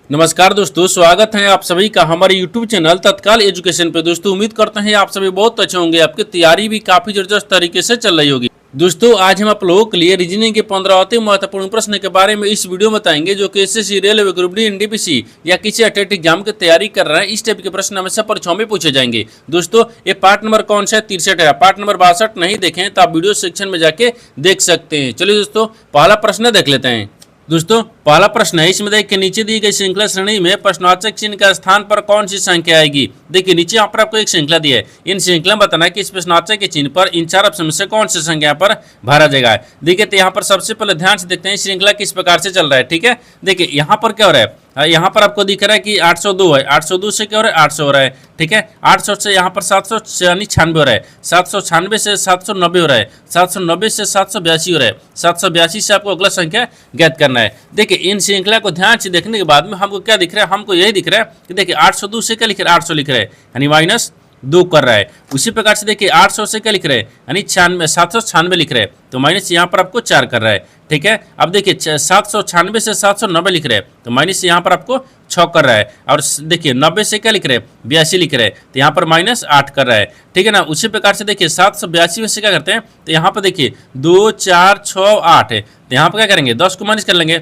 नमस्कार दोस्तों, स्वागत है आप सभी का हमारे YouTube चैनल तत्काल एजुकेशन पे। दोस्तों उम्मीद करते हैं आप सभी बहुत अच्छे होंगे, आपकी तैयारी भी काफी जबरदस्त तरीके से चल रही होगी। दोस्तों आज हम आप लोगों के लिए रीजनिंग के 15 अति महत्वपूर्ण प्रश्न के बारे में इस वीडियो में बताएंगे, जो कि SSC, railway, group D, NTPC या किसी अटेट एग्जाम की तैयारी कर रहे हैं। इस टाइप के प्रश्न हमेशा परीक्षाओं में पूछे जाएंगे। दोस्तों ये पार्ट नंबर कौन सा है? 63 है। पार्ट नंबर 62 नहीं देखें तो आप वीडियो सेक्शन में जाके देख सकते हैं। चलिए दोस्तों पहला प्रश्न देख लेते हैं। दोस्तों पहला प्रश्न है, इसमें देखिए नीचे दी गई श्रृंखला श्रेणी में प्रश्नवाचक चिन्ह का स्थान पर कौन सी संख्या आएगी। देखिए नीचे यहाँ पर आपको एक श्रृंखला दी है, इन श्रृंखला में बताना है कि इस प्रश्नवाचक के चिन्ह पर इन चार ऑप्शन में से कौन सी संख्या पर भरा जाएगा। देखिए तो यहाँ पर सबसे पहले ध्यान से देखते हैं श्रृंखला किस प्रकार से चल रहा है। ठीक है, देखिए यहाँ पर क्या हो रहा है, यहाँ पर आपको दिख रहा है कि 802 है, 802 से क्या हो रहा है, 800 हो रहा है। ठीक है, 800 से यहाँ पर 796 हो रहा है, 796 से 790 हो रहा है, 790 से 782 हो रहा है, 782 से आपको अगला संख्या ज्ञात करना है। देखिए इन श्रृंखला को ध्यान से देखने के बाद में हमको क्या दिख रहा है, हमको यही दिख रहा है कि देखिए 802 से क्या लिख रहा है, 800 लिख रहा है, यानी माइनस 2 कर रहा है। उसी प्रकार से देखिए 800 से क्या लिख रहे हैं, यानी 796 लिख रहे हैं, तो माइनस यहाँ पर आपको 4 कर रहा है। ठीक है, अब देखिए 796 से 790 लिख रहे हैं, तो माइनस यहाँ पर आपको 6 कर रहा है। और देखिए 90 से क्या लिख रहे हैं, 82 लिख रहे हैं, तो यहाँ पर माइनस 8 कर रहा है। ठीक है ना, उसी प्रकार से देखिए 782 में से क्या करते हैं, तो यहाँ पर देखिए 2 4 6 8 है, तो यहाँ पर क्या करेंगे, 10 को माइनस कर लेंगे।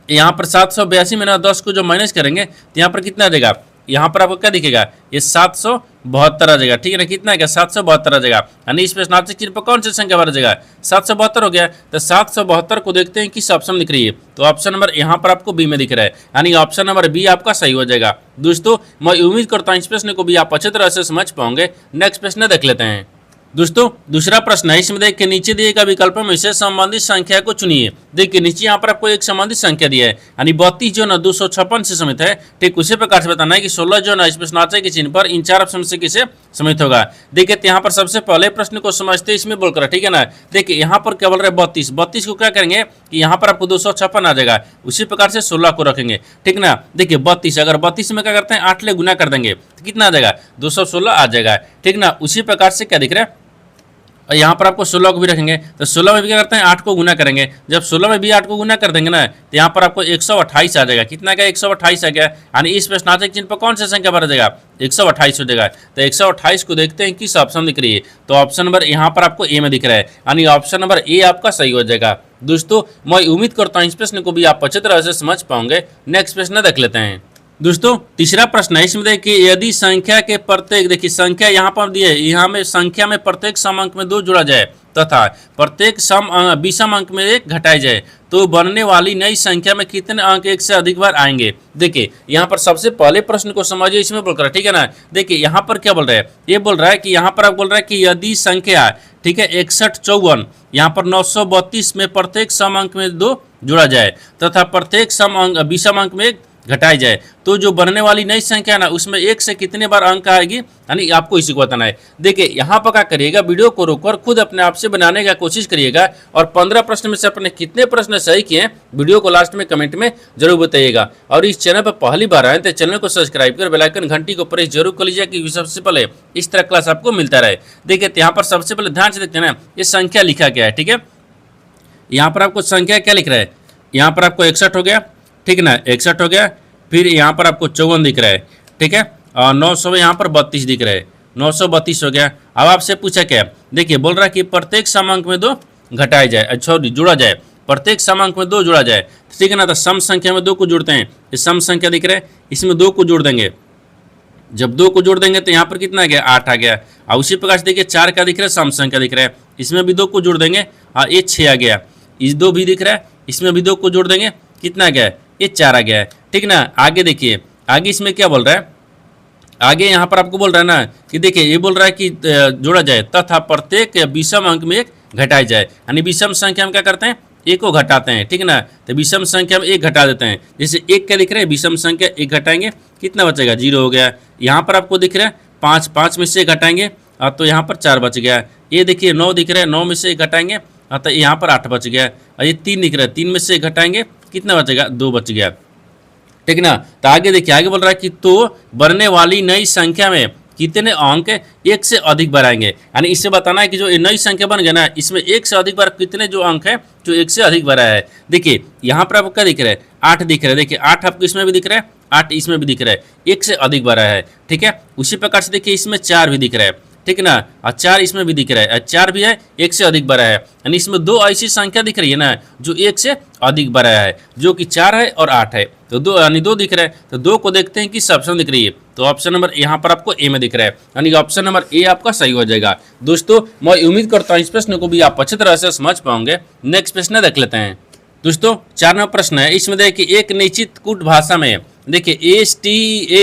यहाँ पर 782 में ना 10 को जो माइनस करेंगे तो यहाँ पर कितना आ जाएगा, यहाँ पर आपको क्या दिखेगा, ये 772 आ जाएगा। ठीक है ना, कितना आ गया, 772 आ जाएगा। यानी इस प्रश्नार्थक चिन्ह पर कौन सी संख्या भरा जाएगा, 772 हो गया। तो 772 को देखते हैं किस ऑप्शन दिख रही है, तो ऑप्शन नंबर यहाँ पर आपको बी में दिख रहा है, यानी ऑप्शन नंबर बी आपका सही हो जाएगा। दोस्तों मैं उम्मीद करता हूँ इस प्रश्न को भी आप अच्छी तरह से समझ पाओगे। नेक्स्ट प्रश्न देख लेते हैं। दोस्तों दूसरा प्रश्न है, इसमें देखिए नीचे दिए गए विकल्पों में से संबंधित संख्या को चुनिए। देखिए नीचे यहाँ पर आपको एक संबंधित संख्या दिया है, यानी 32 जो ना 256 से समित है। ठीक उसी प्रकार से बताना है कि 16 जो ना इस प्रश्नार्थक के चिन्ह पर इन चार ऑप्शन से किसे समित होगा। देखिए यहाँ पर सबसे पहले प्रश्न को समझते इसमें बोलकर, ठीक है ना। देखिए यहाँ पर क्या बोल रहे हैं, 32 को क्या करेंगे कि यहाँ पर आपको 256 आ जाएगा। उसी प्रकार से 16 को रखेंगे। ठीक ना, देखिए 32 अगर 32 में क्या करते हैं 8 ले गुना कर देंगे तो कितना आ जाएगा, 216 आ जाएगा। ठीक ना, उसी प्रकार से क्या दिख रहा है, और यहाँ पर आपको 16 को भी रखेंगे, तो 16 में भी क्या करते हैं 8 को गुना करेंगे। जब 16 में भी 8 को गुना कर देंगे ना, तो यहाँ पर आपको 128 आ जाएगा। कितना क्या, 128 आ गया। यानी इस प्रश्नार्थक चिन्ह पर कौन सा संख्या भरा जाएगा, 128 हो जाएगा। तो 128 को देखते हैं किस ऑप्शन दिख रही है, तो ऑप्शन नंबर यहाँ पर आपको ए में दिख रहा है, यानी ऑप्शन नंबर ए आपका सही हो जाएगा। दोस्तों मैं उम्मीद करता हूँ इस प्रश्न को भी आप अच्छी तरह से समझ पाओगे। नेक्स्ट प्रश्न देख लेते हैं। दोस्तों तीसरा प्रश्न है, इसमें देखिए यदि संख्या के प्रत्येक, देखिए संख्या यहाँ पर दी है, यहाँ में संख्या में प्रत्येक सम अंक में 2 जोड़ा जाए तथा प्रत्येक विषम अंक में 1 घटाया जाए, तो बनने वाली नई संख्या में कितने अंक 1 से अधिक बार आएंगे। देखिए यहाँ पर सबसे पहले प्रश्न को समझिए, इसमें बोल रहा है, ठीक है ना। देखिए यहाँ पर क्या बोल रहा है, ये बोल रहा है कि यहाँ पर आप बोल रहा है कि यदि संख्या, ठीक है 6154, यहाँ पर 932 में प्रत्येक सम अंक में 2 जोड़ा जाए तथा प्रत्येक विषम अंक में 1 घटाई जाए, तो जो बनने वाली नई संख्या ना उसमें 1 से कितने बार अंक आएगी, यानी आपको इसी को बताना है। देखिए यहाँ पर क्या करिएगा, वीडियो को रोककर खुद अपने आप से बनाने का कोशिश करिएगा और 15 प्रश्न में से अपने कितने प्रश्न सही किए वीडियो को लास्ट में कमेंट में जरूर बताइएगा। और इस चैनल पर पहली बार आए तो चैनल को सब्सक्राइब कर बेल आइकन घंटी को प्रेस जरूर कर लीजिए कि सबसे पहले इस तरह क्लास आपको मिलता रहे। देखिए यहाँ पर सबसे पहले ध्यान से देखते हैं ना, ये संख्या लिखा गया है। ठीक है, यहाँ पर आपको संख्या क्या लिख रहा है, यहाँ पर आपको 61 हो गया, ठीक ना, 61 हो गया। फिर यहाँ पर आपको 54 दिख रहा है, ठीक है, और 900 यहाँ पर 32 दिख रहा है, 932 हो गया। अब आपसे पूछा क्या, देखिए बोल रहा है कि प्रत्येक सम अंक में 2 घटाया जाए, सॉरी जोड़ा जाए, प्रत्येक सम अंक में 2 जोड़ा जाए, ठीक है ना। तो सम संख्या में 2 को जोड़ते हैं, ये सम संख्या दिख रहा है, इसमें 2 को जोड़ देंगे। जब 2 को जोड़ देंगे तो यहाँ पर कितना आ गया, 8 आ गया। और उसी प्रकार से देखिए 4 का दिख रहा है, सम संख्या दिख रहा है, इसमें भी 2 को जोड़ देंगे और ये 6 आ गया। इस 2 भी दिख रहा है, इसमें भी 2 को जोड़ देंगे, कितना आ गया, ये 4 आ गया है। ठीक ना, आगे देखिए, आगे इसमें क्या बोल रहा है, आगे यहाँ पर आपको बोल रहा है ना कि देखिए ये बोल रहा है कि जोड़ा जाए तथा प्रत्येक विषम अंक में 1 घटाया जाए, यानी विषम संख्या में क्या करते हैं, 1 को घटाते हैं। ठीक ना, तो विषम संख्या में 1 घटा देते हैं। जैसे 1 क्या दिख रहा है, विषम संख्या 1 घटाएंगे, कितना बचेगा, 0 हो गया। यहाँ पर आपको दिख रहा है 5 में से 1 घटाएंगे तो यहाँ पर 4 बच गया। ये देखिए 9 दिख रहा है, 9 में से 1 घटाएंगे तो यहाँ पर 8 बच गया। और ये 3 दिख रहा है, 3 में से 1 घटाएंगे, कितना बचेगा, 2 बच गया। ठीक ना, तो आगे देखिए, आगे बोल रहा है कि तो बनने वाली नई संख्या में कितने अंक एक से अधिक बार आएंगे। यानी इससे बताना है कि जो नई संख्या बन गया ना, इसमें एक से अधिक बार कितने जो अंक है जो एक से अधिक बार आया है। देखिए यहाँ पर आपको क्या दिख रहा है, 8 दिख रहा है। देखिए 8 आपको इसमें भी दिख रहा है, 8 इसमें भी दिख रहा है, एक से अधिक बार आया है। ठीक है, उसी प्रकार से देखिए इसमें 4 भी दिख रहा है, ठीक है ना, और 4 इसमें भी दिख रहा है, 4 भी है, एक से अधिक बार आया है। यानी इसमें दो ऐसी संख्या दिख रही है ना जो एक से अधिक बार आया है, जो कि 4 है और 8 है। तो दो यानी दो दिख रहा है, तो दो को देखते हैं किस ऑप्शन दिख रही है। तो ऑप्शन नंबर यहाँ पर आपको ए में दिख रहा है, यानी ऑप्शन नंबर ए आपका सही हो जाएगा। दोस्तों मैं उम्मीद करता हूँ इस प्रश्न को भी आप अच्छी तरह से समझ पाओगे। नेक्स्ट प्रश्न देख लेते हैं। दोस्तों 4 नंबर प्रश्न है, इसमें देखिए एक निश्चित कूट भाषा में देखिए STA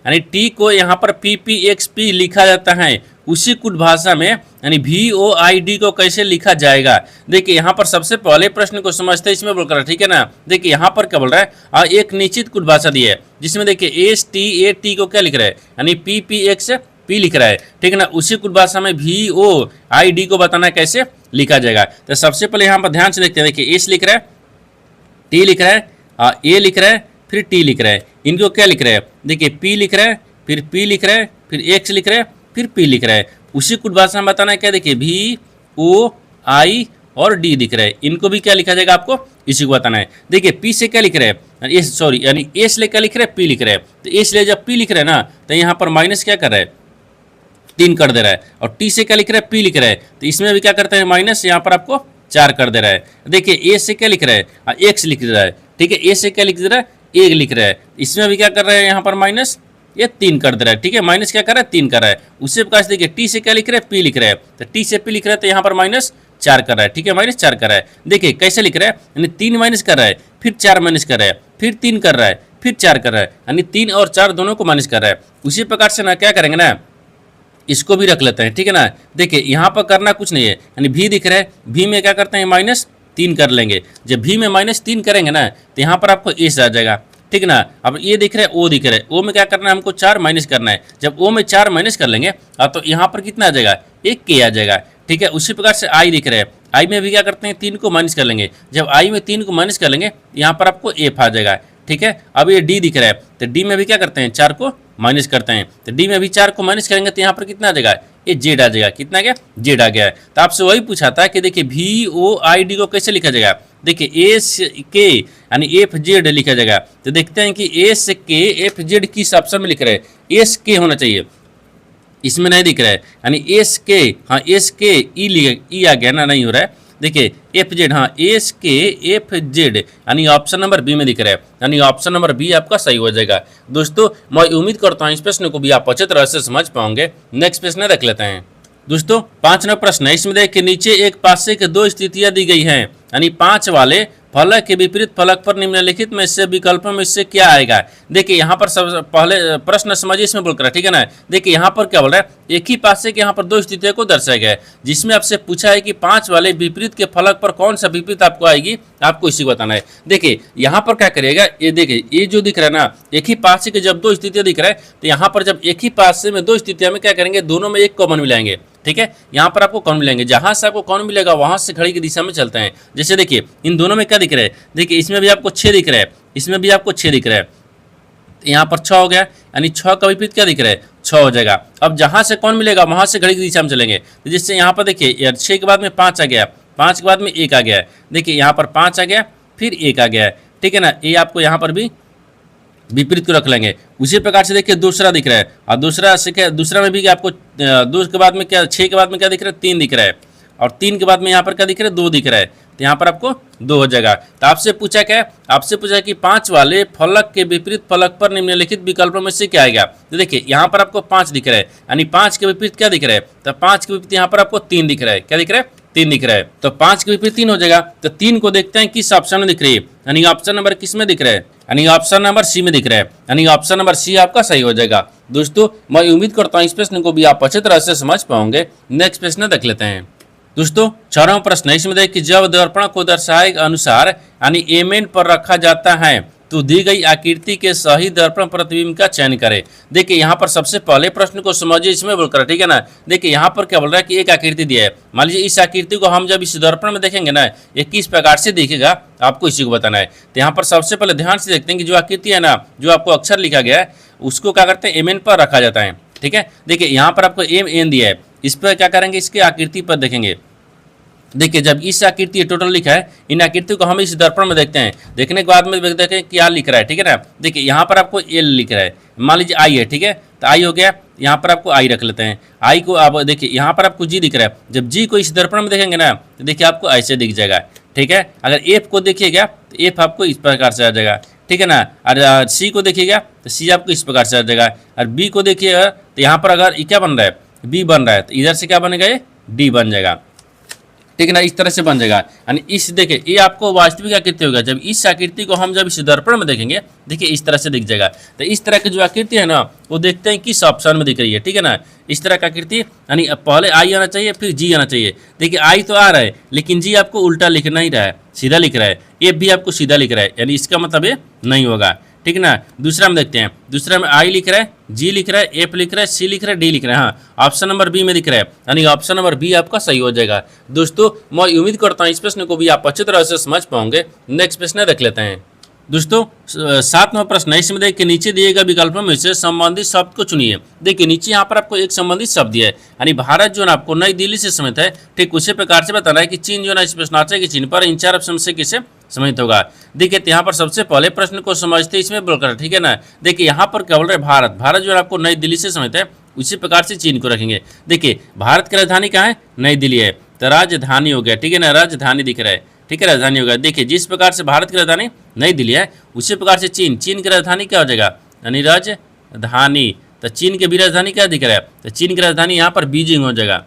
यानी टी को यहाँ पर PPXP लिखा जाता है, उसी कूट भाषा में यानी VOID को कैसे लिखा जाएगा। देखिए यहाँ पर सबसे पहले प्रश्न को समझते हैं, इसमें बोल कर, ठीक है ना। देखिए यहाँ पर क्या बोल रहा है, एक निश्चित कूट भाषा दी है जिसमें देखिए STA को क्या लिख रहा है, यानी PPXP लिख रहा है, ठीक है ना। उसी कूट भाषा में VOID को बताना कैसे लिखा जाएगा। तो सबसे पहले यहाँ पर ध्यान से देखते हैं। देखिए S लिख रहा है, T लिख रहा है, A लिख रहा है, फिर T लिख रहा है। इनको क्या लिख रहा है, देखिए P लिख रहा है, फिर P लिख रहा है, फिर X लिख रहा है, फिर P लिख रहा है। उसी कूट भाषा में बताना है क्या, देखिए VOI और D दिख रहा है, इनको भी क्या लिखा जाएगा आपको इसी को बताना है। देखिए P से क्या लिख रहा है, सॉरी यानी S ले क्या लिख रहा है, P लिख रहा है। तो S ले जब P लिख रहा है ना, तो यहाँ पर माइनस क्या कर रहा है, 3 कर दे रहा है। और T से क्या लिख रहा है, P लिख रहा है, तो इसमें भी क्या करते हैं माइनस, यहाँ पर आपको 4 कर दे रहा है। देखिए A से क्या लिख रहा है, X लिख रहा है, ठीक है। A से क्या लिख रहा है, 1 लिख रहा है, इसमें भी क्या कर रहा है यहाँ पर माइनस, ये 3 कर दे रहा है, ठीक है। माइनस क्या कर रहा है, 3 कर रहा है। उसी प्रकार से देखिए T से क्या लिख रहा है, P लिख रहा है, तो T से P लिख रहा है, तो यहाँ पर माइनस 4 कर रहा है, ठीक है, माइनस 4 कर रहा है। देखिए कैसे लिख रहा है, यानी 3 माइनस कर रहा है, फिर 4 माइनस कर रहा है, फिर 3 कर रहा है, फिर 4 कर रहा है, यानी 3 और 4 दोनों को माइनस कर रहा है। उसी प्रकार से ना क्या करेंगे ना, इसको भी रख लेते हैं, ठीक है ना। देखिए यहाँ पर करना कुछ नहीं है, यानी V दिख रहा है, V में क्या करते हैं -3 कर लेंगे। जब V में -3 करेंगे ना, तो यहाँ पर आपको S आ जाएगा, ठीक है ना। अब ये दिख रहा है O दिख रहा है, O में क्या करना है, हमको 4 माइनस करना है। जब O में 4 माइनस कर लेंगे तो यहाँ पर कितना आ जाएगा, एक K आ जाएगा, ठीक है। उसी प्रकार से I दिख रहा है, I में भी क्या करते हैं, 3 को माइनस कर लेंगे। जब I में 3 को माइनस कर लेंगे, यहाँ पर आपको F आ जाएगा, ठीक है। अब ये D दिख रहा है, तो D में भी क्या करते हैं, 4 को माइनस करते हैं। तो D में भी 4 को माइनस करेंगे, तो यहाँ पर कितना आ जाएगा, ये Z आ जाएगा। कितना गया, Z आ गया है। तो आपसे वही पूछा था कि देखिए VOID को कैसे लिखा जाएगा। देखिए SK यानी FZ लिखा जाएगा। तो देखते हैं कि SK FZ किस ऑप्शन में लिख रहे हैं, SK होना चाहिए, इसमें नहीं दिख रहा है, यानी SK, हाँ SK E आ गया ना, नहीं हो रहा है। देखिए FZ, हाँ SK FZ यानी ऑप्शन नंबर बी में दिख रहा है, यानी ऑप्शन नंबर बी आपका सही हो जाएगा। दोस्तों मैं उम्मीद करता हूँ इस प्रश्न को भी आप अच्छे तरह से समझ पाओगे। नेक्स्ट प्रश्न रख लेते हैं। दोस्तों 5 नंबर प्रश्न है, इसमें देखिए नीचे एक पासे के 2 स्थितियां दी गई हैं, यानी 5 वाले फलक के विपरीत फलक पर निम्नलिखित में से विकल्पों में से क्या आएगा। देखिए यहाँ पर सब पहले प्रश्न समझिए, इसमें बोल कर, ठीक है ना। देखिए यहाँ पर क्या बोल रहा है, एक ही पासे के यहाँ पर 2 स्थितियों को दर्शाया गया है, जिसमें आपसे पूछा है कि 5 वाले विपरीत के फलक पर कौन सा विपरीत आपको आएगी, आपको इसी को बताना है। देखिए यहाँ पर क्या करिएगा, ये देखिए ये जो दिख रहा है ना, एक ही पासे के जब 2 स्थितियां दिख रहा है, तो यहाँ पर जब एक ही पासे में 2 स्थितियों में क्या करेंगे, दोनों में एक कॉमन मिलाएंगे, ठीक है। यहाँ पर आपको कौन मिलेंगे, जहां से आपको कौन मिलेगा वहां से घड़ी की दिशा में चलते हैं। जैसे देखिए इन दोनों में क्या दिख रहा है, देखिए इसमें भी आपको 6 दिख रहा है, इसमें भी आपको 6 दिख रहा है, यहाँ पर 6 हो गया, यानी 6 का विपरीत क्या दिख रहा है, 6 हो जाएगा। अब जहां से कौन मिलेगा वहां से घड़ी की दिशा में चलेंगे, तो जिससे यहाँ पर देखिए 6 के बाद में 5 आ गया, 5 के बाद में 1 आ गया, देखिए यहाँ पर 5 आ गया, फिर 1 आ गया, ठीक है ना। ये आपको यहाँ पर भी विपरीत को रख लेंगे। उसी प्रकार से देखिए दूसरा दिख रहा है, और दूसरा में भी आपको 2 के बाद में क्या, 6 के बाद में क्या दिख रहा है, 3 दिख रहा है, और 3 के बाद में यहाँ पर क्या दिख रहा है, 2 दिख रहा है, तो यहाँ पर आपको 2 हो जाएगा। तो आपसे पूछा क्या है, आपसे पूछा कि 5 वाले फलक के विपरीत फलक पर निम्नलिखित विकल्पों में से क्या आएगा। तो देखिए यहाँ पर आपको 5 दिख रहा है, यानी 5 के विपरीत क्या दिख रहा है, तो 5 के विपरीत यहाँ पर आपको 3 दिख रहा है, क्या दिख रहा है, 3 दिख रहा है। तो 5 के विपरीत 3 हो जाएगा। तो 3 को देखते हैं किस ऑप्शन में दिख रही है, यानी ऑप्शन नंबर किस में दिख रहा है, यानी ऑप्शन नंबर सी में दिख रहा है, यानी ऑप्शन नंबर सी आपका सही हो जाएगा। दोस्तों मैं उम्मीद करता हूँ इस प्रश्न को भी आप अच्छी तरह से समझ पाओगे। नेक्स्ट प्रश्न देख लेते हैं। दोस्तों 4वां प्रश्न है, इसमें देखिए कि जब दर्पण को दर्शाए अनुसार यानी एमेन पर रखा जाता है तो दी गई आकृति के सही दर्पण प्रतिबिंब का चयन करें। देखिए यहाँ पर सबसे पहले प्रश्न को समझिए, इसमें बोलकर, ठीक है ना। देखिए यहाँ पर क्या बोल रहा है कि एक आकृति दिया है, मान लीजिए इस आकृति को हम जब इस दर्पण में देखेंगे ना, ये किस प्रकार से दिखेगा आपको इसी को बताना है। तो यहाँ पर सबसे पहले ध्यान से देखते हैं कि जो आकृति है ना, जो आपको अक्षर लिखा गया है, उसको क्या करते हैं, एमेन पर रखा जाता है, ठीक है। देखिए यहाँ पर आपको एम एन दिया है, इस पर क्या करेंगे, इसके आकृति पर देखेंगे। देखिए जब इस आकृति टोटल लिखा है, इन आकृति को हम इस दर्पण में देखते हैं, देखने के बाद में देखें क्या लिख रहा है, ठीक है ना। देखिए यहाँ पर आपको एल लिख रहा है, मान लीजिए आई है, ठीक है, तो आई हो गया, यहाँ पर आपको आई रख लेते हैं। आई को अब देखिए यहाँ पर आपको जी दिख रहा है, जब जी को इस दर्पण में देखेंगे ना तो देखिए आपको ऐसे दिख जाएगा, ठीक है। अगर एफ को देखिएगा तो एफ आपको इस प्रकार से आ जाएगा, ठीक है ना। और सी को देखिएगा तो सी आपको इस प्रकार से आ जाएगा, और बी को देखिएगा तो यहाँ पर अगर क्या बन रहा है, बी बन रहा है, तो इधर से क्या बनेगा, ये डी बन जाएगा, ठीक है ना। इस तरह से बन जाएगा, यानी इस देखिए ये आपको वास्तविक आकृति होगा। जब इस आकृति को हम जब इस दर्पण में देखेंगे, देखिए इस तरह से दिख जाएगा। तो इस तरह की जो आकृति है ना, वो देखते हैं किस ऑप्शन में दिख रही है, ठीक है ना। इस तरह का आकृति यानी पहले आई आना चाहिए, फिर जी आना चाहिए। देखिए आई तो आ रहा है, लेकिन जी आपको उल्टा लिख नहीं रहा है, सीधा लिख रहा है। एफ भी आपको सीधा लिख रहा है, यानी इसका मतलब ये नहीं होगा, ठीक है ना। दूसरा में देखते हैं, दूसरा में आई लिख रहा है, जी लिख रहा है, एफ लिख रहा है, सी लिख रहा है, डी लिख रहा है। हाँ, ऑप्शन नंबर बी में दिख रहा है, यानी ऑप्शन नंबर बी आपका सही हो जाएगा। दोस्तों मैं उम्मीद करता हूँ इस प्रश्न को भी आप अच्छी तरह से समझ पाओगे। नेक्स्ट प्रश्न देख लेते हैं। दोस्तों 7वां प्रश्न है, इसमें देखिए नीचे दिए गए विकल्पों में से संबंधित शब्द को चुनिए। देखिए नीचे यहाँ पर आपको एक संबंधित शब्द दिया है, यानी भारत जो है आपको नई दिल्ली से समित है, ठीक उसी प्रकार से बताना है कि चीन जो है इस प्रश्नार्थ के चिन्ह पर इन 4 ऑप्शन से किसे समित होगा। देखिए यहाँ पर सबसे पहले प्रश्न को समझते इसमें बोलकर, ठीक है ना। देखिए यहाँ पर क्या बोल रहे हैं, भारत जो है आपको नई दिल्ली से समित है, उसी प्रकार से चीन को रखेंगे। देखिए भारत की राजधानी कहाँ है, नई दिल्ली है, तो राजधानी हो गया, ठीक है ना, राजधानी दिख रहा है, ठीक है, राजधानी होगा। देखिए जिस प्रकार से भारत की राजधानी नई दिल्ली है, उसी प्रकार से चीन की राजधानी क्या हो जाएगा, यानी राजधानी। तो चीन की भी राजधानी क्या दिख रहा है, तो चीन की राजधानी यहाँ पर बीजिंग हो जाएगा,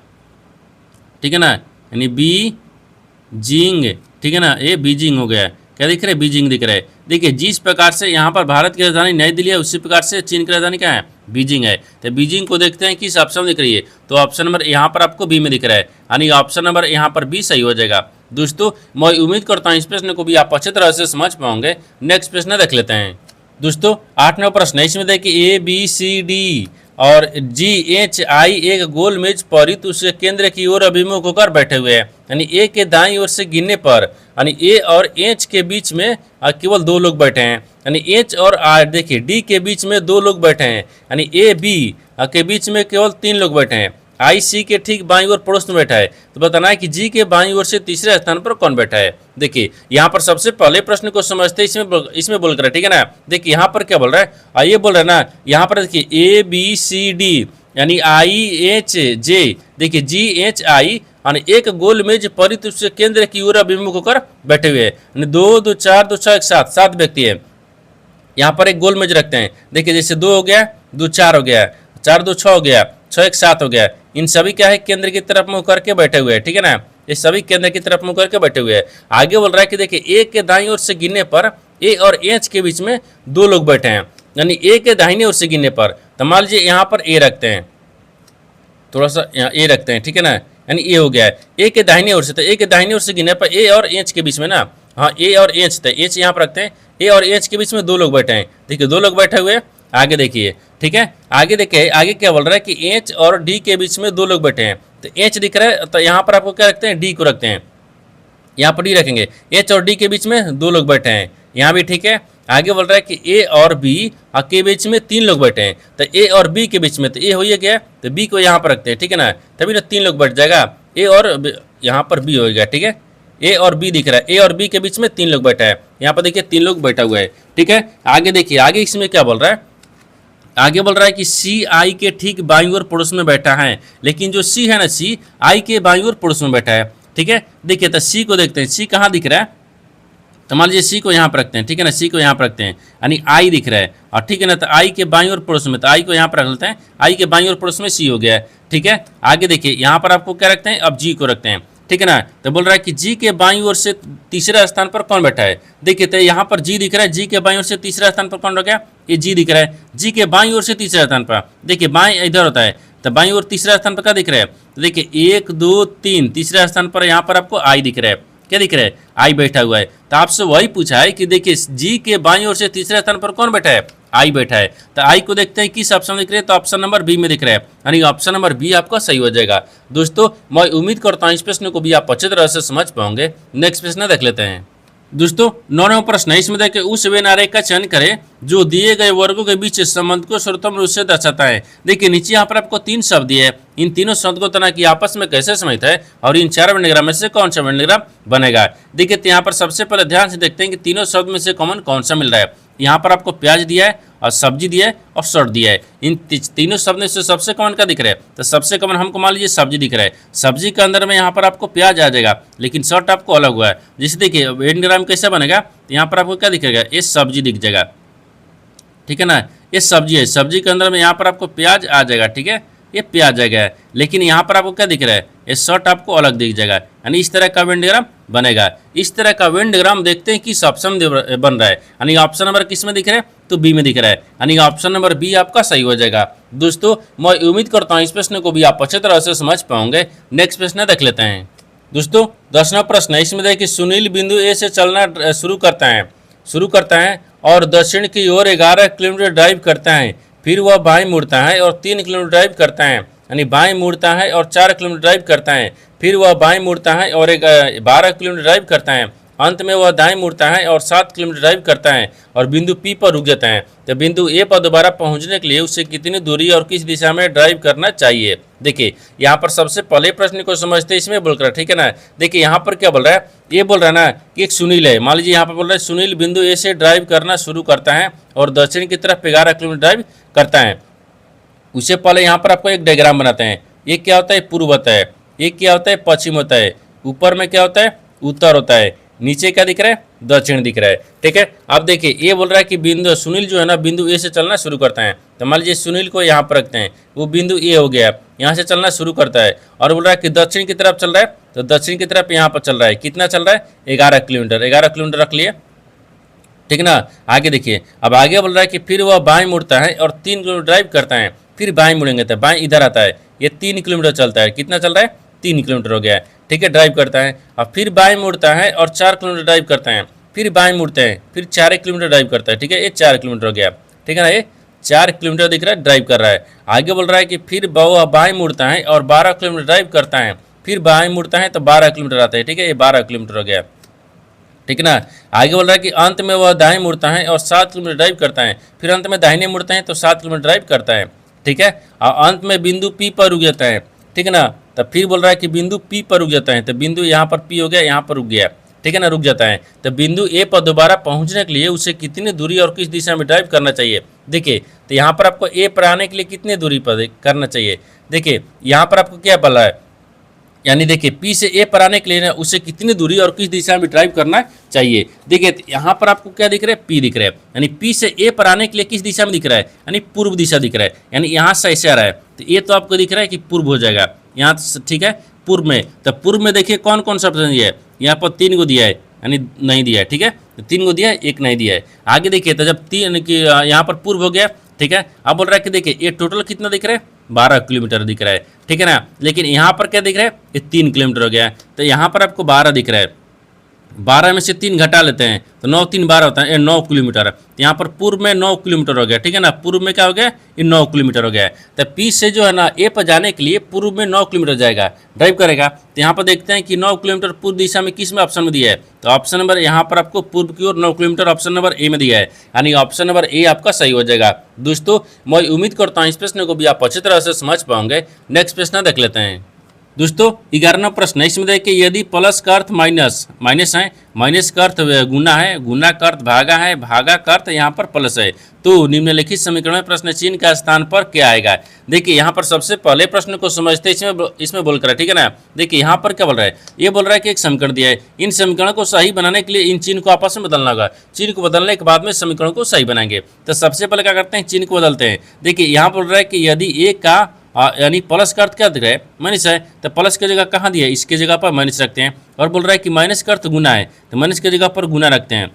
ठीक है ना, यानी बीजिंग, ठीक है ना, ये बीजिंग हो गया। क्या दिख रहा है, बीजिंग दिख रहा है। देखिए जिस प्रकार से यहाँ पर भारत की राजधानी नई दिल्ली है, उसी प्रकार से चीन की राजधानी क्या है, बीजिंग है। तो बीजिंग को देखते हैं किस ऑप्शन में दिख रही है, तो ऑप्शन नंबर यहाँ पर आपको बी में दिख रहा है, यानी ऑप्शन नंबर यहाँ पर बी सही हो जाएगा। दोस्तों मैं उम्मीद करता हूँ इस प्रश्न को भी आप अच्छी तरह से समझ पाओगे। नेक्स्ट प्रश्न देख लेते हैं। दोस्तों 8वां प्रश्न है, इसमें देखिए ए बी सी डी और जी एच आई एक गोल मेज पर उसके केंद्र की ओर अभिमुख होकर बैठे हुए हैं, यानी ए के दाईं ओर से गिनने पर यानी ए और एच के बीच में केवल 2 लोग बैठे हैं, यानी एच और आर देखिए डी के बीच में 2 लोग बैठे हैं, यानी ए बी के बीच में केवल 3 लोग बैठे हैं। आई सी के ठीक बाईं ओर पड़ोस में बैठा है, तो बताना है कि जी के बाईं ओर से तीसरे स्थान पर कौन बैठा है। देखिए यहाँ पर सबसे पहले प्रश्न को समझते इसमें बोल कर, ठीक है ना। देखिए यहाँ पर क्या बोल रहा है, ये बोल रहा है ना, यहाँ पर देखिए ए बी सी डी यानी आई एच जे, देखिए जी एच आई यानी एक गोल मेज परित उसके केंद्र की ओर अभिमुख होकर बैठे हुए हैं। 2 2 4 2 6 7 व्यक्ति है, यहाँ पर एक गोल मेज रखते हैं। देखिए जैसे 2 हो गया, 2 4 हो गया, 4 2 6 हो गया, 6 1 7 हो गया। इन सभी क्या है, केंद्र की तरफ मुंह करके बैठे हुए हैं, ठीक है ना, ये सभी केंद्र की तरफ मुंह करके बैठे हुए हैं। आगे बोल रहा है कि देखिए ए के दाईं ओर से गिनने पर ए और एच के बीच में 2 लोग बैठे हैं, यानी ए के दाहिने ओर से गिनने पर, तो मान लीजिए यहाँ पर ए रखते हैं, थोड़ा सा यहाँ ए रखते हैं, ठीक है ना, यानी ए हो गया है ए के दाहिने ओर से, तो ए के दाहिने ओर से गिनने पर ए और एच के बीच में ना, हाँ ए और एच, तो एच यहाँ पर रखते हैं, ए और एच के बीच में 2 लोग बैठे हैं। देखिए 2 लोग बैठे हुए, आगे देखिए, ठीक है, आगे देखिए आगे क्या बोल रहा है कि एच और डी के बीच में 2 लोग बैठे हैं, तो एच दिख रहा है, तो यहाँ पर आपको क्या रखते हैं, डी को रखते हैं, यहाँ पर डी रखेंगे। एच और डी के बीच में 2 लोग बैठे हैं, यहाँ भी ठीक है। आगे बोल रहा है कि ए और बी के बीच में 3 लोग बैठे हैं, तो ए और बी के बीच में, तो ए हो गया, तो बी को यहाँ पर रखते हैं, ठीक है ना, तभी ना 3 लोग बैठ जाएगा, ए और यहाँ पर बी हो गया, ठीक है, ए और बी दिख रहा है, ए और बी के बीच में 3 लोग बैठा है, यहाँ पर देखिए 3 लोग बैठा हुआ है, ठीक है। आगे देखिए आगे इसमें क्या बोल रहा है, आगे बोल रहा है कि सी आई के ठीक बाईं ओर पड़ोस में बैठा है, लेकिन जो सी है ना, सी आई के बाईं ओर पड़ोस में बैठा है, ठीक है। देखिए तो सी को देखते हैं, सी कहाँ दिख रहा है, तो मान लीजिए सी को यहाँ पर रखते हैं, ठीक है ना, सी को यहाँ पर रखते हैं, यानी आई दिख रहा है, और ठीक है ना, तो आई के बाईं ओर पड़ोस में, तो आई को यहाँ पर रख लेते हैं, आई के बाईं ओर पड़ोस में सी हो गया है, ठीक है। आगे देखिए यहाँ पर आपको क्या रखते हैं, अब जी को रखते हैं, ठीक है ना, तो बोल रहा है कि जी के बाईं ओर से तीसरे स्थान पर कौन बैठा है। देखिए तो यहाँ पर जी दिख रहा है, जी के बाईं ओर से तीसरा स्थान पर कौन रख गया, ये जी दिख रहा है, जी के बाईं ओर से तीसरे स्थान पर। देखिए बाईं इधर होता है, तो बाईं ओर तीसरा स्थान पर क्या दिख रहा है, तो देखिए 1 2 3 तीसरे स्थान पर यहाँ पर आपको आई दिख रहा है, क्या दिख रहा है, आई बैठा हुआ है। तो आपसे वही पूछा है कि देखिए जी के बाईं ओर से तीसरे स्थान पर कौन बैठा है, आई बैठा है, तो आई को देखते हैं किस ऑप्शन में दिख रहा है, तो ऑप्शन नंबर बी में दिख रहा है, यानी ऑप्शन नंबर बी आपका सही हो जाएगा। दोस्तों मैं उम्मीद करता हूँ इस प्रश्न को भी आप अच्छी तरह से समझ पाओगे। नेक्स्ट प्रश्न देख लेते हैं। दोस्तों 9वां प्रश्न है, इसमें देखिए उस वेन आरेख का चयन करें जो दिए गए वर्गों के बीच संबंध को सर्वोत्तम रूप से दर्शाता है। देखिए नीचे यहाँ पर आपको 3 शब्द दिए हैं, इन तीनों शब्द को तना कि आपस में कैसे संबंधित है और इन 4 वेंडग्राम में से कौन सा वेंडग्राम बनेगा। देखिए तो यहाँ पर सबसे पहले ध्यान से देखते हैं कि तीनों शब्द में से कॉमन कौन सा मिल रहा है। यहाँ पर आपको प्याज दिया है और सब्जी दिया है और शर्ट दिया है। इन तीनों शब्द में से सबसे कॉमन क्या दिख रहा है, तो सबसे कॉमन हमको मान लीजिए सब्जी दिख रहा है। सब्जी के अंदर में यहाँ पर आपको प्याज आ जाएगा, लेकिन शर्ट आपको अलग हुआ है। जैसे देखिए वेंडग्राम कैसे बनेगा, तो यहाँ पर आपको क्या दिखेगा, ये सब्जी दिख जाएगा, ठीक है ना, ये सब्जी है। सब्जी के अंदर में यहाँ पर आपको प्याज आ जाएगा, ठीक है, ये प्याज आ गया है। लेकिन यहाँ पर आपको क्या दिख रहा है, ये शर्ट आपको अलग दिख जाएगा। यानी इस तरह का वेंडग्राम बनेगा। इस तरह का वेंडग्राम देखते हैं किस ऑप्शन में बन रहा है। यानी ऑप्शन नंबर किस में दिख रहा है, तो बी में दिख रहा है। यानी ऑप्शन नंबर बी आपका सही हो जाएगा। दोस्तों मैं उम्मीद करता हूँ इस प्रश्न को भी आप अच्छे तरह से समझ पाओगे। नेक्स्ट प्रश्न देख लेते हैं। दोस्तों 10वां प्रश्न है, इसमें देखिए सुनील बिंदु ए से चलना शुरू करता है और दक्षिण की ओर 11 किलोमीटर ड्राइव करता है। फिर वह बाएं मुड़ता है और 3 किलोमीटर ड्राइव करता है। यानी बाएं मुड़ता है और 4 किलोमीटर ड्राइव करता है। फिर वह बाएं मुड़ता है और 12 किलोमीटर ड्राइव करता है। अंत में वह दाएं मुड़ता है और 7 किलोमीटर ड्राइव करता है और बिंदु पी पर रुक जाता है। तो बिंदु ए पर दोबारा पहुंचने के लिए उसे कितनी दूरी और किस दिशा में ड्राइव करना चाहिए। देखिए यहाँ पर सबसे पहले प्रश्न को समझते इसमें बोल रहा है, ठीक है ना। देखिए यहाँ पर क्या बोल रहा है, ये बोल रहा है ना कि एक सुनील है। मान लीजिए यहाँ पर बोल रहा है सुनील बिंदु ए से ड्राइव करना शुरू करता है और दक्षिण की तरफ 11 किलोमीटर ड्राइव करता है। उससे पहले यहाँ पर आपको एक डायग्राम बनाते हैं। ये क्या होता है, पूर्व होता है। ये क्या होता है, पश्चिम होता है। ऊपर में क्या होता है, उत्तर होता है। नीचे क्या दिख रहा है, दक्षिण दिख रहा है, ठीक है। अब देखिए ये बोल रहा है कि बिंदु सुनील जो है ना बिंदु ए से चलना शुरू करता है। तो मान लीजिए सुनील को यहाँ पर रखते हैं, वो बिंदु ए हो गया, यहाँ से चलना शुरू करता है और बोल रहा है कि दक्षिण की तरफ चल रहा है। तो दक्षिण की तरफ यहाँ पर चल रहा है, कितना चल रहा है, 11 किलोमीटर। 11 किलोमीटर रख लिए, ठीक ना। आगे देखिए, अब आगे बोल रहा है कि फिर वह बाएं मुड़ता है और 3 किलोमीटर ड्राइव करता है। फिर बाएं मुड़ेंगे तो बाएं इधर आता है, ये 3 किलोमीटर चलता है। कितना चल रहा है, 3 किलोमीटर हो गया है, ठीक है, ड्राइव करता है। और फिर बाएं मुड़ता है और 4 किलोमीटर ड्राइव करता है। फिर बाएं मुड़ते हैं, फिर 4 किलोमीटर ड्राइव करता है, ठीक है, ये 4 किलोमीटर हो गया, ठीक है ना। ये 4 किलोमीटर दिख रहा है, ड्राइव कर रहा है। आगे बोल रहा है कि फिर वह बाएं मुड़ता है और 12 किलोमीटर ड्राइव करता है। फिर बाएं मुड़ता है तो 12 किलोमीटर आता है, ठीक है, ये 12 किलोमीटर हो गया, ठीक है ना। आगे बोल रहा है कि अंत में वह दाएं मुड़ता है और 7 किलोमीटर ड्राइव करता है। फिर अंत में दाहिने मुड़ते हैं तो 7 किलोमीटर ड्राइव करता है, ठीक है। और अंत में बिंदु पी पर रुक जाता है, ठीक है ना। तो फिर बोल रहा है कि बिंदु पी पर रुक जाता है। तो बिंदु यहाँ पर पी हो गया, यहाँ पर रुक गया, ठीक है ना, रुक जाता है। तो बिंदु ए पर दोबारा पहुँचने के लिए उसे कितनी दूरी और किस दिशा में ड्राइव करना चाहिए। देखिए तो यहाँ पर आपको ए पर आने के लिए कितनी दूरी पर करना चाहिए। देखिए यहाँ पर आपको क्या बोला है, यानी देखिए पी से ए पर आने के लिए ना उसे कितनी दूरी और किस दिशा में ड्राइव करना चाहिए। देखिए यहाँ पर आपको क्या दिख रहा है, पी दिख रहा है। यानी पी से ए पर आने के लिए किस दिशा में दिख रहा है, यानी पूर्व दिशा दिख रहा है। यानी यहाँ से ऐसे आ रहा है तो ये तो आपको दिख रहा है कि पूर्व हो जाएगा यहाँ, ठीक है, पूर्व में। तो पूर्व में देखिए कौन कौन सा ऑप्शन दिया है, यहाँ पर 3 को दिया है, यानी नहीं दिया है, ठीक है, तो 3 को दिया है, 1 नहीं दिया है। आगे देखिए तो जब 3 की यहाँ पर पूर्व हो गया, ठीक है। अब बोल रहा है कि देखिए ये टोटल कितना दिख रहा है, 12 किलोमीटर दिख रहा है, ठीक है ना। लेकिन यहाँ पर क्या दिख रहा है, ये 3 किलोमीटर हो गया है। तो यहाँ पर आपको 12 दिख रहा है, 12 में से 3 घटा लेते हैं तो 9 3 12 होता है, ये 9 किलोमीटर। तो यहाँ पर पूर्व में 9 किलोमीटर हो गया, ठीक है ना। पूर्व में क्या हो गया, ये 9 किलोमीटर हो गया है। तो पी से जो है ना ए पर जाने के लिए पूर्व में 9 किलोमीटर जाएगा, ड्राइव करेगा। तो यहाँ पर देखते हैं कि 9 किलोमीटर पूर्व दिशा में किस में ऑप्शन में दिया है। तो ऑप्शन नंबर यहाँ पर आपको पूर्व की ओर 9 किलोमीटर ऑप्शन नंबर ए में दिया है, यानी ऑप्शन नंबर ए आपका सही हो जाएगा। दोस्तों मैं उम्मीद करता हूँ इस प्रश्न को भी आप अच्छी तरह से समझ पाओगे। नेक्स्ट प्रश्न देख लेते हैं। दोस्तों 11वां प्रश्न है, इसमें देखिए यदि प्लस का अर्थ माइनस है, माइनस का अर्थ गुना है, गुना का अर्थ भागा है, भागा का अर्थ यहाँ पर प्लस है, तो निम्नलिखित समीकरण में प्रश्न चिन्ह का स्थान पर क्या आएगा। देखिए यहाँ पर सबसे पहले प्रश्न को समझते इसमें बोल कर, ठीक है ना। देखिए यहाँ पर क्या बोल रहा है, ये बोल रहा है कि एक समीकरण दिया है, इन समीकरणों को सही बनाने के लिए इन चिन्ह को आपस में बदलना होगा। चिन्ह को बदलने के बाद में समीकरणों को सही बनाएंगे। तो सबसे पहले क्या करते हैं, चिन्ह को बदलते हैं। देखिए यहाँ बोल रहा है कि यदि ए का यानी प्लस का अर्थ क्या दिख रहा है, माइनस है, तो प्लस की जगह कहाँ दिया है, इसके जगह पर माइनस रखते हैं। और बोल रहा है कि माइनस का अर्थ गुना है, तो माइनस की जगह पर गुना रखते हैं।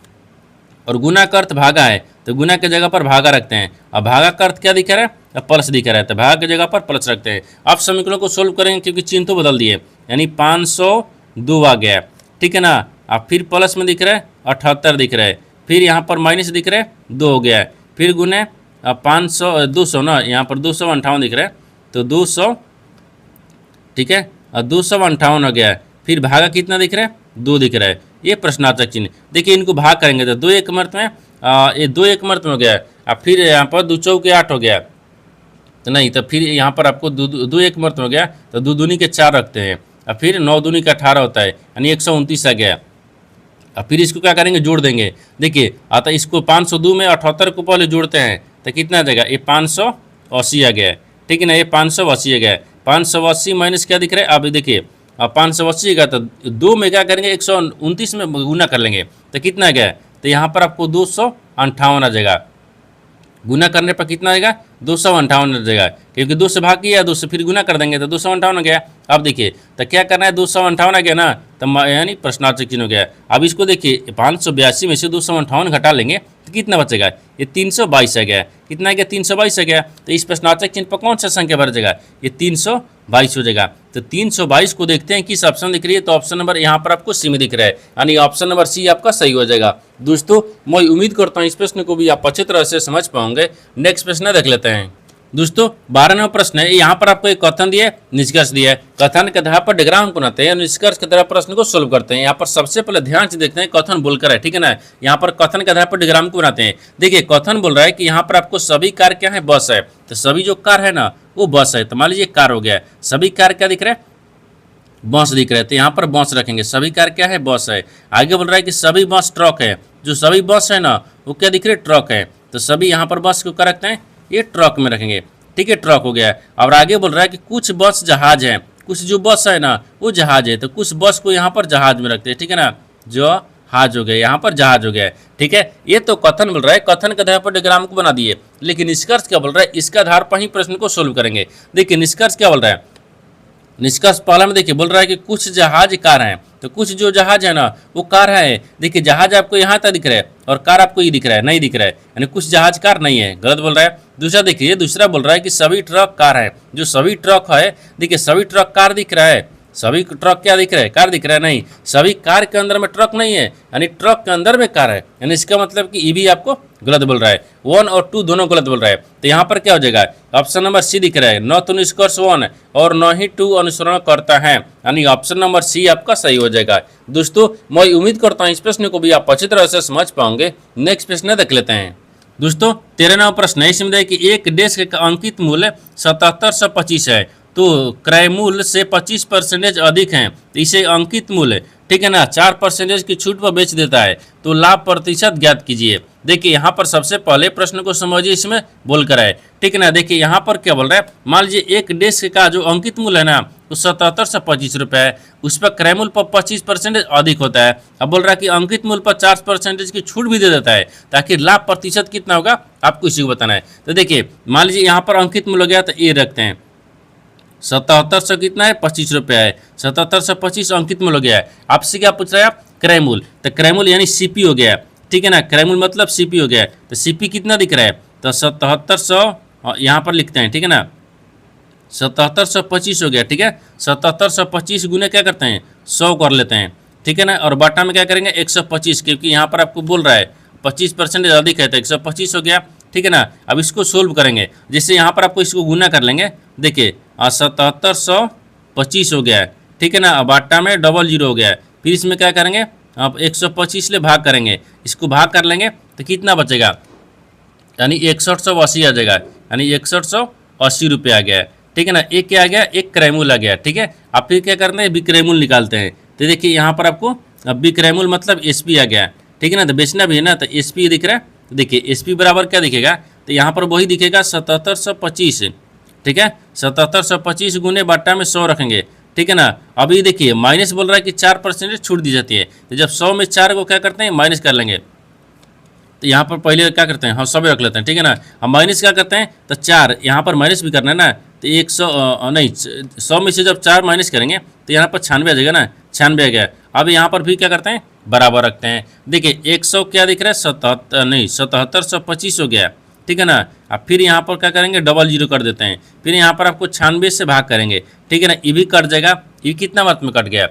और गुना का अर्थ भागा है, तो गुना की जगह पर भागा रखते हैं। और भागा का अर्थ क्या दिख रहा है, प्लस दिख रहा है, तो भागा की जगह पर प्लस रखते हैं। अब समीकरणों को सोल्व करेंगे क्योंकि चिन्ह तो बदल दिए, यानी 502 आ गया, ठीक है ना। अब फिर प्लस में दिख रहा है 78 दिख रहा है, फिर यहाँ पर माइनस दिख रहा है 2 हो गया है, फिर गुने 200 ना, यहाँ पर 258 दिख रहा है, तो 200, ठीक है, और 258 हो गया है। फिर भागा कितना दिख रहा है, 2 दिख रहा है, ये प्रश्नार्थक चिन्ह। देखिए इनको भाग करेंगे तो 2 एक मर्त में ये 2 एक मर्त में हो गया, अब फिर यहाँ पर 2 चौके 8 हो गया, तो नहीं, तो फिर यहाँ पर आपको 2 एक मर्त में हो गया, तो 2 दूनी के 4 रखते हैं, और फिर 9 दूनी का 18 होता है, यानी 129 आ गया। अब फिर इसको क्या करेंगे, जोड़ देंगे। देखिए अतः इसको 502 में 78 को पहले जोड़ते हैं तो कितना आ जाएगा, ये 580 आ गया, ठीक है ना, ये 580 आ गया। 580 माइनस क्या दिख रहा है, अब देखिए अब 580 का तो 2 में क्या करेंगे 129 में गुना कर लेंगे तो कितना आ गया, तो यहाँ पर आपको 258 आ जाएगा। गुना करने पर कितना आएगा, 258 आ जाएगा, क्योंकि 2 से भाग किया, 2 से फिर गुना कर देंगे तो 258 आ गया। अब देखिए तो क्या करना है, 258 आ गया ना, तो यानी प्रश्नार्थक चिन्ह हो गया। अब इसको देखिए 582 में से 258 घटा लेंगे तो कितना बचेगा, ये 322 आ गया। कितना आ गया, 322 आ गया। तो इस प्रश्नार्थक चिन्ह पर कौन सा संख्या भर जाएगा, ये 322 हो जाएगा। तो 322 को देखते हैं किस ऑप्शन दिख रही है, तो ऑप्शन नंबर यहाँ पर आपको सी में दिख रहा है, यानी ऑप्शन नंबर सी आपका सही हो जाएगा। दोस्तों मैं उम्मीद करता हूँ इस प्रश्न को भी आप अच्छी तरह से समझ पाओगे। नेक्स्ट प्रश्न देख लेते हैं। दोस्तों 12वां प्रश्न है, यहाँ पर आपको एक कथन दिया है, निष्कर्ष दिया है। कथन के आधार पर डिग्राम बनाते हैं, निष्कर्ष के आधार पर प्रश्न को सोल्व करते हैं। यहाँ पर सबसे पहले ध्यान से देखते हैं कथन बोलकर है, ठीक है ना। यहाँ पर कथन के आधार पर डिग्राम को बनाते हैं। देखिए कथन बोल रहा है कि यहाँ पर आपको सभी कार क्या है, बस है, तो सभी जो कार है ना वो बस है। तो मान लीजिए कार हो गया, सभी कार क्या दिख रहा है, बस दिख रहा है, तो यहाँ पर बस रखेंगे। सभी कार क्या है, बस है। आगे बोल रहा है कि सभी बस ट्रक है, जो सभी बस है ना वो क्या दिख रहे, ट्रक है, तो सभी यहाँ पर बस को क्या रखते हैं, ये ट्रक में रखेंगे, ठीक है, ट्रक हो गया। और आगे बोल रहा है कि कुछ बस जहाज है, कुछ जो बस है ना वो जहाज है, तो कुछ बस को यहाँ पर जहाज में रखते हैं, ठीक है ना, जहाज हो गया, यहाँ पर जहाज हो गया, ठीक है। ये तो कथन बोल रहा है, कथन के आधार पर डिग्राम को बना दिए, लेकिन निष्कर्ष क्या बोल रहा है, इसके आधार पर ही प्रश्न को सोल्व करेंगे। देखिए निष्कर्ष क्या बोल रहा है, निष्कर्ष पहला में देखिए बोल रहा है कि कुछ जहाज कार हैं, तो कुछ जो जहाज है ना वो कार है। देखिए जहाज आपको यहाँ तक दिख रहा है और कार आपको ये दिख रहा है, नहीं दिख रहा है, यानी कुछ जहाज कार नहीं है, गलत बोल रहा है। दूसरा देखिए, दूसरा बोल रहा है कि सभी ट्रक कार है, जो सभी ट्रक है, देखिए सभी ट्रक कार दिख रहा है, सभी ट्रक क्या दिख रहा है, कार दिख रहा है, नहीं, सभी कार के अंदर में ट्रक नहीं है, यानी ट्रक के अंदर में कार है, यानी इसका मतलब कि ये भी आपको गलत बोल रहा है। 1 और 2 दोनों गलत बोल रहा है, तो यहाँ पर क्या हो जाएगा, ऑप्शन नंबर सी दिख रहा है, न तो निष्कर्ष 1 और न ही 2 अनुसरण करता है, यानी ऑप्शन नंबर सी आपका सही हो जाएगा। दोस्तों मैं उम्मीद करता हूँ इस प्रश्न को भी आप अच्छी तरह से समझ पाओगे। नेक्स्ट प्रश्न देख लेते हैं। दोस्तों 13वां प्रश्न है, इसमें कि एक देश का अंकित मूल्य 7725 है, तो क्रय मूल्य से 25% अधिक है, तो इसे अंकित मूल्य, ठीक है ना, 4% की छूट पर बेच देता है, तो लाभ प्रतिशत ज्ञात कीजिए। देखिए यहाँ पर सबसे पहले प्रश्न को समझिए, इसमें बोल कर है, ठीक है ना। देखिए यहाँ पर क्या बोल रहा है, मान लीजिए एक देश का जो अंकित मूल्य है ना वो 7725 रुपये है, उस पर क्रय मूल्य पर 25% अधिक होता है। अब बोल रहा है कि अंकित मूल्य पर 4% की छूट भी दे देता है, ताकि लाभ प्रतिशत कितना होगा आपको इसी को बताना है। तो देखिए मान लीजिए यहाँ पर अंकित मूल्य हो गया, तो ये रखते हैं 7700 कितना है, 25 रुपये है, 7725 अंकित मूल्य हो गया है। आपसे क्या पूछ रहा है, आप क्रय मूल्य, तो क्रय मूल्य यानी सीपी हो गया, ठीक है ना, क्रय मूल्य मतलब सीपी हो गया, तो सीपी कितना दिख रहा है, तो 7700 यहाँ पर लिखते हैं, ठीक है ना, 7725 हो गया, ठीक है। 7725 गुने क्या करते हैं, 100 कर लेते हैं, ठीक है ना, और बाटा में क्या करेंगे 125, क्योंकि यहाँ पर आपको बोल रहा है 25% अधिक है, तो 125 हो गया, ठीक है ना। अब इसको सोल्व करेंगे, जैसे यहाँ पर आपको इसको गुना कर लेंगे, देखिए 7725 हो गया है, ठीक है ना, अब आटा में 00 हो गया है, फिर इसमें क्या करेंगे, अब 125 ले भाग करेंगे, इसको भाग कर लेंगे तो कितना बचेगा, यानी 6180 आ जाएगा, यानी 6180 रुपये आ गया है, ठीक है ना। एक क्या आ गया, एक क्रय मूल्य आ गया, ठीक है। अब फिर क्या करते हैं, विक्रय मूल्य निकालते हैं, तो देखिए यहाँ पर आपको अब विक्रय मूल्य मतलब एसपी आ गया, ठीक है ना, तो बेचना भी है ना, तो एसपी दिख रहा है, तो देखिए एसपी बराबर क्या दिखेगा, तो यहाँ पर वही दिखेगा 7725, ठीक है, 7725 गुने बाटा में 100 रखेंगे, ठीक है ना। अभी देखिए माइनस बोल रहा है कि 4% छूट दी जाती है, तो जब 100 में 4 को क्या करते हैं माइनस कर लेंगे, तो यहाँ पर पहले क्या करते हैं, हाँ 100 रख लेते हैं, ठीक है ना। हम माइनस क्या करते हैं, तो 4 यहाँ पर माइनस भी करना है ना, तो 100 नहीं 100 में से जब 4 माइनस करेंगे तो यहाँ पर 96 आ जाएगा ना, 96 आ गया। अब यहाँ पर भी क्या करते हैं, बराबर रखते हैं। देखिए 100 क्या दिख रहा है, 7725 हो गया, ठीक है ना। अब फिर यहाँ पर क्या करेंगे, 00 कर देते हैं, फिर यहाँ पर आपको 96 से भाग करेंगे, ठीक है ना, ये भी कट जाएगा, ये कितना मर्त में कट गया,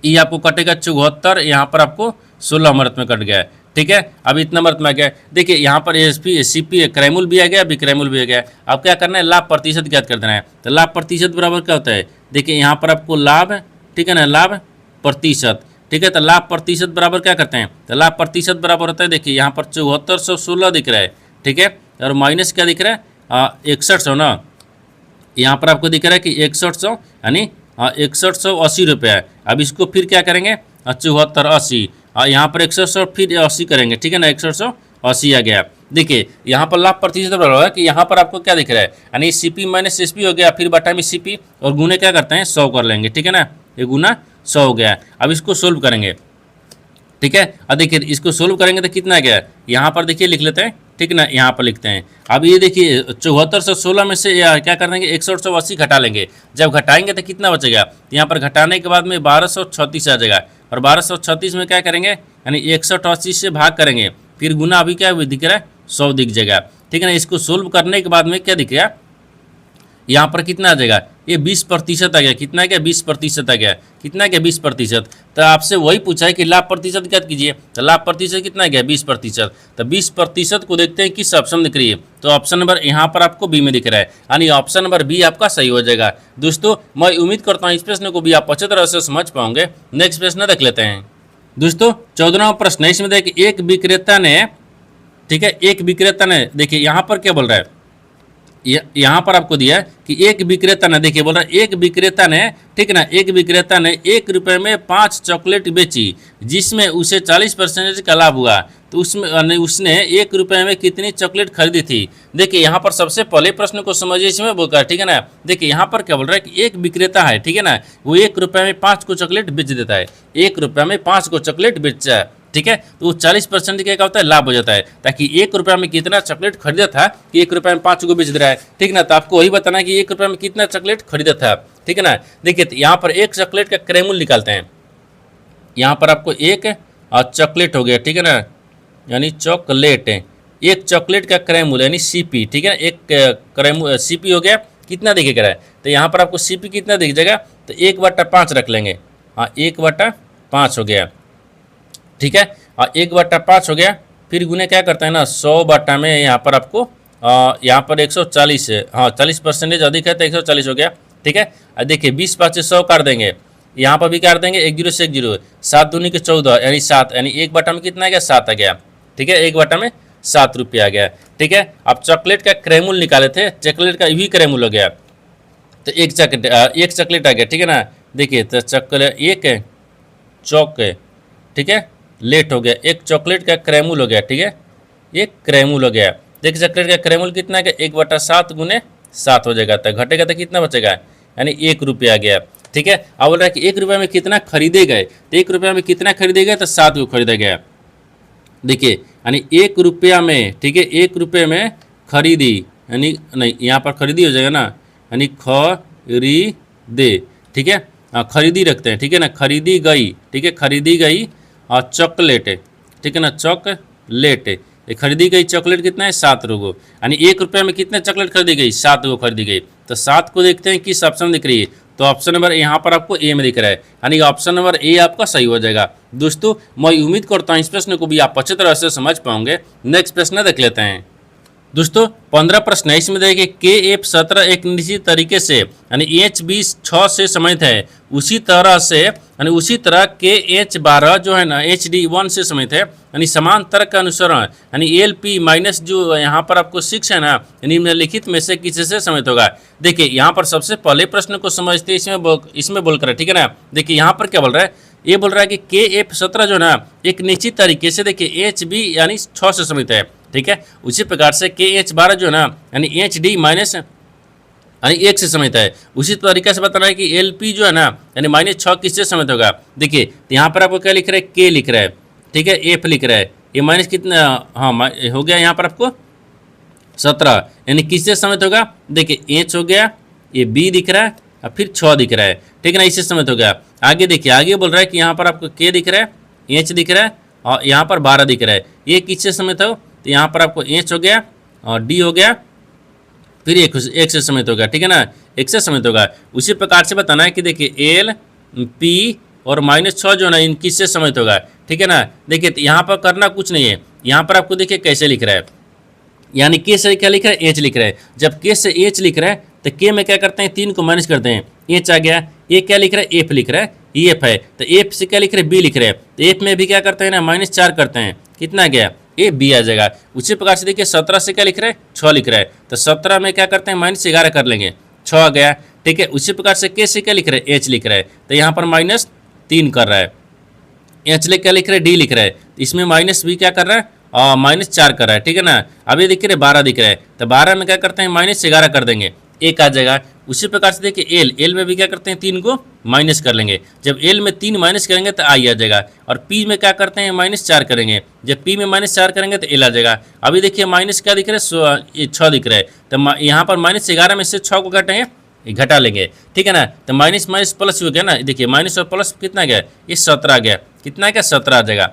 ये आपको कटेगा 74, यहाँ पर आपको 16 मर्त में कट गया, ठीक है। अब इतना मर्त में आ गया, देखिए यहाँ पर एसपी सीपी क्रय मूल्य भी आ गया, विक्रय मूल्य भी आ गया। अब क्या करना है, लाभ प्रतिशत ज्ञात कर देना है, तो लाभ प्रतिशत बराबर क्या होता है, देखिए यहाँ पर आपको लाभ, ठीक है ना, लाभ प्रतिशत, ठीक है। तो लाभ प्रतिशत बराबर क्या करते हैं, तो लाभ प्रतिशत बराबर होता है, देखिए यहाँ पर 7416 दिख रहा है, ठीक है, और माइनस क्या दिख रहा है 6100 ना, यहाँ पर आपको दिख रहा है कि 6100 यानी 6180 रुपये है। अब इसको फिर क्या करेंगे 7480, यहाँ पर 100 फिर 80 करेंगे, ठीक है ना, 180 आ गया। देखिए यहाँ पर लाभ प्रतिशत बराबर है कि यहाँ पर आपको क्या दिख रहा है, यानी CP माइनस SP हो गया, फिर बटा में CP और गुने क्या करते हैं 100 कर लेंगे, ठीक है ना, ये गुना 100 हो गया। अब इसको सोल्व करेंगे, ठीक है। अब देखिए इसको सोल्व करेंगे तो कितना गया, यहाँ पर देखिए लिख लेते हैं, ठीक है ना, यहाँ पर लिखते हैं। अब ये देखिए 7416 में से क्या कर देंगे 6180 घटा लेंगे, जब घटाएंगे तो कितना बचेगा, तो यहाँ पर घटाने के बाद में 1236 आ जाएगा, और 1236 में क्या करेंगे यानी 6180 से भाग करेंगे, फिर गुना अभी क्या दिख रहा है 100 दिख जाएगा, ठीक है ना। इसको सोल्व करने के बाद में क्या दिखेगा, यहाँ पर कितना आ जाएगा, ये 20% आ गया, कितना आ गया 20% आ गया, कितना आ गया 20%। तो आपसे वही पूछा है कि लाभ प्रतिशत क्या कीजिए, तो लाभ प्रतिशत कितना आ गया 20%। तो 20% को देखते हैं किस ऑप्शन दिख रही है, तो ऑप्शन नंबर यहाँ पर आपको बी में दिख रहा है, यानी ऑप्शन नंबर बी आपका सही हो जाएगा। दोस्तों मैं उम्मीद करता हूँ इस प्रश्न को भी आप अच्छी तरह से समझ पाओगे। नेक्स्ट प्रश्न देख लेते हैं। दोस्तों 14वां प्रश्न है, इसमें देखिए एक विक्रेता ने, ठीक है, एक विक्रेता ने, देखिए यहाँ पर क्या बोल रहा है, यहाँ पर आपको दिया है कि एक विक्रेता ने, देखिए बोल रहा है एक विक्रेता ने, ठीक है ना, एक विक्रेता ने 1 रुपये में 5 चॉकलेट बेची जिसमें उसे 40% का लाभ हुआ, तो उसमें उसने 1 रुपये में कितनी चॉकलेट खरीदी थी। देखिए यहाँ पर सबसे पहले प्रश्न को समझिए, इसमें बोलकर, ठीक है ना। देखिए यहाँ पर क्या बोल रहा है कि एक विक्रेता है, ठीक है ना, वो 1 रुपये में 5 को चॉकलेट बेच देता है, 1 रुपये में 5 को चॉकलेट बेचा है, ठीक है, तो 40% क्या होता है लाभ हो जाता है, ताकि 1 रुपये में कितना चॉकलेट खरीदा था कि 1 रुपये में 5 को बेच दे रहा है, ठीक ना। तो आपको वही बताना है कि 1 रुपये में कितना चॉकलेट खरीदा था, ठीक है ना। देखिए तो यहाँ पर एक चॉकलेट का क्रय मूल्य निकालते हैं, यहाँ पर आपको एक चॉकलेट हो गया, ठीक है ना, यानी चॉकलेट, एक चॉकलेट का क्रय मूल्य यानी CP, ठीक है, एक क्रय CP हो गया, कितना दिखेगा, तो यहाँ पर आपको CP कितना दिख जाएगा, तो 1/5 रख लेंगे, हाँ 1/5 हो गया, ठीक है, और 1/5 हो गया, फिर गुने क्या करते हैं ना 100 बटा में, यहाँ पर आपको यहाँ पर 140 है, हाँ 40% अधिक है तो 140 हो गया, ठीक है। और देखिए 20 5 से 100 कर देंगे, यहाँ पर भी कर देंगे, 1 0 से 1 0, 7 दूनी के 14 यानी 7, यानी 1/में में कितना आ गया 7 आ गया, ठीक है, 1/में में 7 रुपये आ गया, ठीक है। अब चॉकलेट का क्रय मूल्य निकाले थे, चॉकलेट का भी क्रय मूल्य हो गया, तो एक चॉकलेट आ गया, ठीक है ना। देखिए तो चॉकलेट एक चौक, ठीक है, लेट हो गया, एक चॉकलेट का क्रय मूल्य हो गया, ठीक है, एक क्रय मूल्य हो गया। देखिए चॉकलेट का क्रय मूल्य कितना है, 1/7 गुने 7 हो जाएगा, तो घटेगा तो कितना बचेगा, यानी 1 रुपये आ गया, ठीक है। अब बोल रहा है कि 1 रुपये में कितना खरीदे गए, तो 1 रुपये में कितना खरीदे गए, तो 7 को खरीदा गया। देखिए यानी 1 रुपया में, ठीक है, 1 रुपये में खरीदी, यानी नहीं यहाँ पर खरीदी हो जाएगा ना, यानी खरीदे, ठीक है, खरीदी रखते हैं, ठीक है ना, खरीदी गई, ठीक है, खरीदी गई और चॉकलेट, ठीक है ना, चॉकलेट, ये खरीदी गई चॉकलेट कितना है 7 रुपये, यानी 1 रुपये में कितने चॉकलेट खरीदी गई 7 को खरीदी गई। तो 7 को देखते हैं किस ऑप्शन दिख रही है, तो ऑप्शन नंबर यहाँ पर आपको ए में दिख रहा है, यानी ऑप्शन नंबर ए आपका सही हो जाएगा। दोस्तों मैं उम्मीद करता हूँ इस प्रश्न को भी आप अच्छी तरह से समझ पाओगे। नेक्स्ट प्रश्न देख लेते हैं। दोस्तों 15 प्रश्न है, इसमें देखिए KF17 एक निश्चित तरीके से यानी H20 से संबंधित है, उसी तरह KH12 जो है ना HD1 से संबंधित है, यानी समान तर्क का अनुसरण, यानी LP माइनस जो यहाँ पर आपको 6 है ना, यानी निम्नलिखित में से किसी से संबंधित होगा। देखिए यहाँ पर सबसे पहले प्रश्न को समझते हैं, इसमें बोलकर, ठीक है ना। देखिए यहाँ पर क्या बोल रहा है, ये बोल रहा है कि KF17 जो ना एक निश्चित तरीके से, देखिए HB यानी 6 से संबंधित है, ठीक है। उसी प्रकार से KH12 जो है ना यानी HD माइनस यानी 1 से संबंधित है। उसी तरीके से बताना है कि LP जो है ना यानी -6 किससे संबंधित होगा। देखिए तो यहाँ पर आपको क्या लिख रहा है, K लिख रहा है, ठीक है, F लिख रहा है, ये माइनस कितना, हाँ हो गया यहाँ पर आपको 17, यानी किससे संबंधित होगा। देखिए H हो गया, ये B दिख रहा है और फिर 6 दिख रहा है, ठीक है ना, इससे संबंधित हो गया। आगे देखिए, आगे बोल रहा है कि यहाँ पर आपको K दिख रहा है, H दिख रहा है और यहाँ पर 12 दिख रहा है, ये किससे संबंधित हो, तो यहाँ पर आपको H हो गया और D हो गया, फिर एक से समेत होगा, ठीक है ना, एक से समेत होगा। उसी प्रकार से बताना है कि देखिए L P और -6 जो है ना इन किससे समेत होगा, ठीक है ना। देखिए यहाँ पर करना कुछ नहीं है, यहाँ पर आपको देखिए कैसे लिख रहा है, यानी K से क्या लिख रहा है, H लिख रहा है। जब K से H लिख रहा है तो K में क्या करते हैं, 3 को माइनस करते हैं, H आ गया। ये क्या लिख रहा है, F लिख रहा है, ई एफ है, तो एफ से क्या लिख रहे हैं, बी लिख रहे हैं, तो एफ में भी क्या करते हैं ना -4 करते हैं, कितना गया, ए बी आ जाएगा। उसी प्रकार से देखिए 17 से क्या लिख रहे हैं, 6 लिख रहा है, तो 17 में क्या करते हैं -11 कर लेंगे, 6 आ गया। ठीक है, उसी प्रकार से के से क्या लिख रहे हैं, एच लिख रहा है, तो यहाँ पर -3 कर रहा है। एच ले क्या लिख रहे हैं, डी लिख रहा है, इसमें माइनस बी क्या कर रहा है, -4 कर रहा है। ठीक है ना, अभी दिख रहे 12 दिख रहा है, तो 12 में क्या करते हैं -11 कर देंगे, एक आ जाएगा। उसी प्रकार से देखिए एल में भी क्या करते हैं, 3 को माइनस कर लेंगे, जब एल में 3 माइनस करेंगे तो आई आ जाएगा। और पी में क्या करते हैं, -4 करेंगे, जब पी में -4 करेंगे तो एल आ जाएगा। अभी देखिए माइनस क्या दिख रहा है, 6 दिख रहा है, तो यहाँ पर -11 में से 6 को घटाएंगे, घटा लेंगे। ठीक है ना, तो माइनस माइनस प्लस हो गया ना, देखिए माइनस और प्लस कितना गया, ये 17 आ गया, कितना गया, 17 आ जाएगा,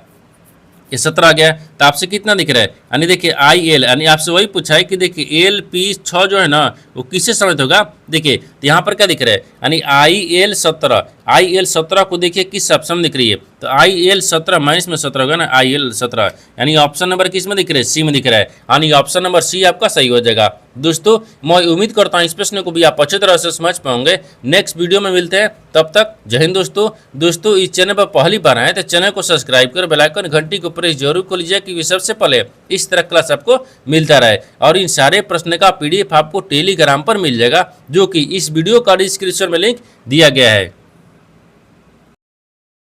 ये 17 आ गया। तो आपसे कितना दिख रहा है, यानी देखिए आई एल, यानी आपसे वही पूछा है कि देखिए एल पी 6 जो है ना वो किससे समित होगा। देखिए तो यहाँ पर क्या दिख रहा है, यानी आई एल 17 को देखिए किस ऑप्शन में दिख रही है, तो आई एल 17 माइनस में 17 होगा ना, आई एल 17, यानी ऑप्शन नंबर किस में दिख रहा है, सी में दिख रहा है, यानी ऑप्शन नंबर सी आपका सही हो जाएगा। दोस्तों मैं उम्मीद करता हूँ इस प्रश्न को भी आप अच्छी तरह से समझ पाओगे। नेक्स्ट वीडियो में मिलते हैं, तब तक जय हिंद दोस्तों इस चैनल पर पहली बार आए तो चैनल को सब्सक्राइब कर बेल आइकन घंटी को प्रेस जरूर कर लीजिए, क्योंकि सबसे पहले इस तरह क्लास आपको मिलता रहे। और इन सारे प्रश्न का PDF आपको टेलीग्राम पर मिल जाएगा, जो कि इस वीडियो का डिस्क्रिप्शन में लिंक दिया गया है।